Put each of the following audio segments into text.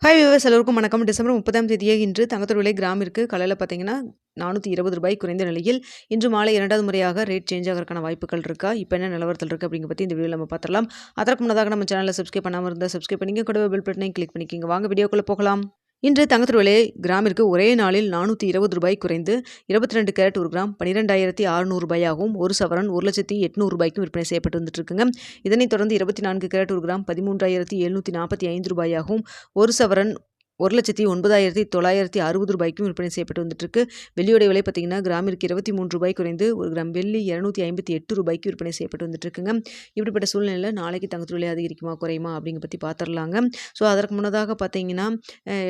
Hi viewers எல்லோருக்கும் வணக்கம். December 30ஆம் தேதியே இன்று தங்கத்தோட விலை கிராமிற்கு காலையில பார்த்தீங்கன்னா, ரூ. 420 குறைந்த நிலையில், இன்று மாலை 2வது முறையாக ரேட் சேஞ்ச் ஆகறதுக்கான வாய்ப்புகள் இருக்கா? இப்ப என்ன நிலவரத்தில் இருக்கு அப்படிங்கிறத பத்தி இந்த வீடியோல நம்ம பார்த்துடலாம். அதற்கு முன்னதாக நம்ம சேனலை சப்ஸ்கிரைப் பண்ணாம இருந்தா சப்ஸ்கிரைப் பண்ணிக்கங்க. கூடவே பெல் பட்டனையும் கிளிக் பண்ணிக்கங்க. வாங்க வீடியோக்குள்ள போகலாம். இன்று தங்கத்தோட விலை கிராமிற்கு ஒரே நாளில் ரூ. 420 குறைந்து 22 கேரட் 1 கிராம் ரூ. 12,600 ஒரு சவரன் ரூ. 1,800 விற்பனை செய்யப்பட்டு வந்துட்டு இருக்குங்க. இதனைத் தொடர்ந்து 24 கேரட் 1 கிராம் ரூ. 13,745 ஒரு சவரன் ரூ. 1,09,960 விற்பனை செய்யப்பட்டு வந்துட்டு இருக்கு. வெள்ளியோட விலை பார்த்தீங்கன்னா கிராமிற்கு ரூ. 23 குறைந்து 1 கிராம் வெள்ளி ரூ. 258 விற்பனை செய்யப்பட்டு வந்துட்டு இருக்குங்க. இப்படிப்பட்ட சூழ்நிலையில் நாளைக்கு தங்கத்தோட விலை அதிகரிக்குமா குறையுமா அப்படிங்க பற்றி பார்த்துடலாங்க. ஸோ அதற்கு முன்னதாக பார்த்தீங்கன்னா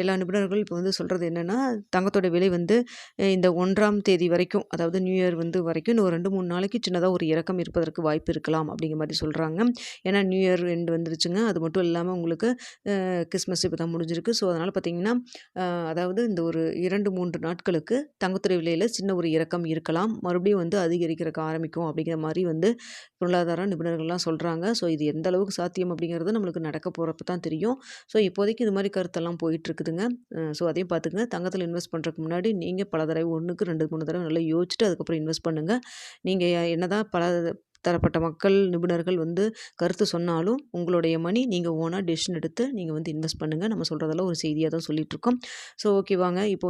எல்லா நிபுணர்கள் இப்போ சொல்கிறது என்னென்னா, தங்கத்தோட விலை இந்த 1ஆம் தேதி வரைக்கும், அதாவது நியூ இயர் வரைக்கும் இன்னும் 2-3 நாளைக்கு சின்னதாக ஒரு இறக்கம் இருப்பதற்கு வாய்ப்பு இருக்கலாம் அப்படிங்கிற மாதிரி சொல்கிறாங்க. ஏன்னா நியூ இயர் எண்ட் வந்துருச்சுங்க. அது மட்டும் இல்லாமல் உங்களுக்கு கிறிஸ்மஸ் இப்போ தான் முடிஞ்சிருக்கு. ஸோ அதனால் பார்த்தீங்கன்னா, அதாவது இந்த ஒரு 2-3 நாட்களுக்கு தங்கத்துறை விலையில் சின்ன ஒரு இறக்கம் இருக்கலாம். மறுபடியும் அதிகரிக்கிறதுக்கு ஆரம்பிக்கும் அப்படிங்கிற மாதிரி பொருளாதார நிபுணர்கள்லாம் சொல்கிறாங்க. ஸோ இது எந்த அளவுக்கு சாத்தியம் அப்படிங்கிறது நம்மளுக்கு நடக்க போகிறப்ப தான் தெரியும். ஸோ இப்போதைக்கு இது மாதிரி கருத்தெல்லாம் போயிட்டுருக்குதுங்க. ஸோ அதையும் பார்த்துக்குங்க. தங்கத்தில் இன்வெஸ்ட் பண்ணுறதுக்கு முன்னாடி நீங்கள் பல தடவை 1க்கு 2, 3 தடவை நல்லா யோசிச்சுட்டு அதுக்கப்புறம் இன்வெஸ்ட் பண்ணுங்கள். நீங்கள் என்னதான் பல தரப்பட்ட மக்கள், நிபுணர்கள் கருத்து சொன்னாலும், உங்களுடைய மணி நீங்கள் ஓனா டெசிஷன் எடுத்து நீங்கள் இன்வெஸ்ட் பண்ணுங்கள். நம்ம சொல்கிறதெல்லாம் ஒரு செய்தியாக தான் சொல்லிகிட்ருக்கோம். ஸோ ஓகேவாங்க. இப்போ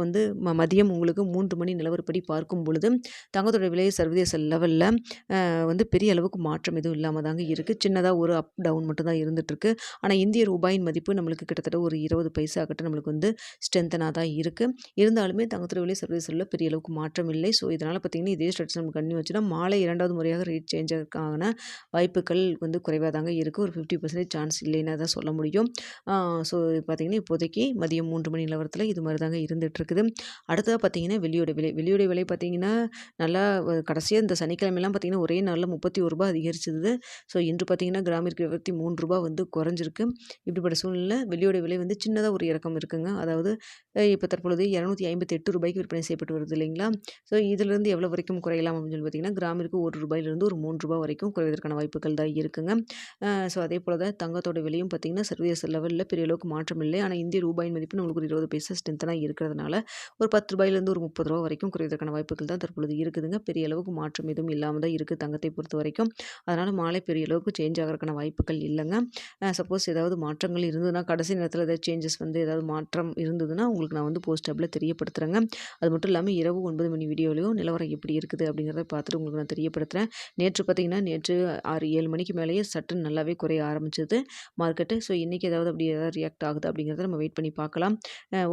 மதியம் உங்களுக்கு 3 மணி நிலவரப்படி பார்க்கும் பொழுது, தங்கத்தோட விலை சர்வதேச லெவலில் பெரிய அளவுக்கு மாற்றம் எதுவும் இல்லாமல் தாங்க இருக்குது. சின்னதாக ஒரு அப் டவுன் மட்டும் தான் இருந்துகிட்ருக்கு. ஆனால் இந்திய ரூபாயின் மதிப்பு நம்மளுக்கு கிட்டத்தட்ட ஒரு 20 பைசா கிட்ட நம்மளுக்கு ஸ்ட்ரென்த்தனாக தான் இருக்குது. இருந்தாலுமே தங்கத்தோட விலை சர்வதேச லெவலில் பெரிய அளவுக்கு மாற்றம் இல்லை. ஸோ இதனால் பார்த்தீங்கன்னா, இதே ஸ்ட்ரெட்ச் நம்ம கண்டினியூ வச்சுன்னா மாலை 2வது முறையாக ரேட் சேஞ்ச் ஆகிறதுக்கான வாய்ப்புகள் குறைவாக தாங்க இருக்குது. ஒரு 50% சான்ஸ் இல்லைன்னு தான் சொல்ல முடியும். ஸோ பார்த்தீங்கன்னா, இப்போதைக்கு மதியம் 3 மணி நிலவரத்தில் இது மாதிரி தாங்க இருந்துகிட்ருக்குது. அடுத்ததாக பார்த்தீங்கன்னா, வெள்ளியோட விலை பார்த்தீங்கன்னா, நல்லா கடைசியாக இந்த சனிக்கிழமைலாம் பார்த்தீங்கன்னா, ஒரே நாளில் ரூ. 31 அதிகரிச்சது. ஸோ இன்று பார்த்தீங்கன்னா, கிராமிற்கு ரூ. 23 குறைஞ்சிருக்கு. இப்படிப்பட்ட சூழ்நிலை வெள்ளியோட விலை சின்னதாக ஒரு இறக்கம் இருக்குங்க. அதாவது இப்போ தற்பொழுது ரூ. 258 விற்பனை செய்யப்பட்டு வருது இல்லைங்களா? ஸோ இதிலிருந்து எவ்வளோ வரைக்கும் குறையலாம் அப்படின்னு சொல்லி பார்த்தீங்கன்னா, கிராமிற்கு ரூ. 1 ஒரு ரூ. 3 வரைக்கும் குறைவதற்கான வாய்ப்புகள் தான் இருக்குங்க. ஸோ அதே போல தான் தங்கத்தோட விலையும் பார்த்தீங்கன்னா, சர்வதேச லெவலில் பெரிய அளவுக்கு மாற்றம் இல்லை. ஆனால் இந்திய ரூபாயின் மதிப்பு நம்மளுக்கு ஒரு 20 பைசா ஸ்ட்ரென்த்தனாக இருக்கிறதுனால ஒரு ரூ. 10 ஒரு ரூ. 30 வரைக்கும் குறைவதற்கான வாய்ப்புகள் தான் தற்பொழுது இருக்குதுங்க. பெரிய அளவுக்கு மாற்றம் எதுவும் இல்லாமல் தான் இருக்குது தங்கத்தை பொறுத்த வரைக்கும். அதனால் மாலை பெரிய அளவுக்கு சேஞ்ச் ஆகிறதுக்கான வாய்ப்புகள் இல்லைங்க. சப்போஸ் ஏதாவது மாற்றங்கள் இருந்ததுன்னா, கடைசி நேரத்தில் ஏதாவது சேஞ்சஸ் ஏதாவது மாற்றம் இருந்ததுன்னா உங்களுக்கு நான் போஸ்ட் ஆப்பில் தெரியப்படுத்துகிறேங்க. அது மட்டும் இல்லாமல் இரவு 9 மணி வீடியோலையும் நிலவரம் எப்படி இருக்குது அப்படிங்கிறத பார்த்துட்டு உங்களுக்கு நான் தெரியப்படுத்துகிறேன். நேற்று பார்த்தீங்கன்னா, 6, 7 மணிக்கு மேலேயே சட்டுன்னு நல்லாவே குறைய ஆரம்பிச்சது மார்க்கெட்டு. ஸோ இன்றைக்கி ஏதாவது ரியாக்ட் ஆகுது அப்படிங்கிறத நம்ம வெயிட் பண்ணி பார்க்கலாம்.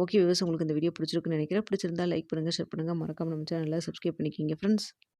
ஓகே வியூவர்ஸ், உங்களுக்கு இந்த வீடியோ பிடிச்சிருக்குன்னு நினைக்கிறேன். பிடிச்சிருந்தா லைக் பண்ணுங்கள், ஷேர் பண்ணுங்கள். மறக்காம நம்ம சேனலை சப்ஸ்கிரைப் பண்ணிக்கிங்க ஃப்ரெண்ட்ஸ்.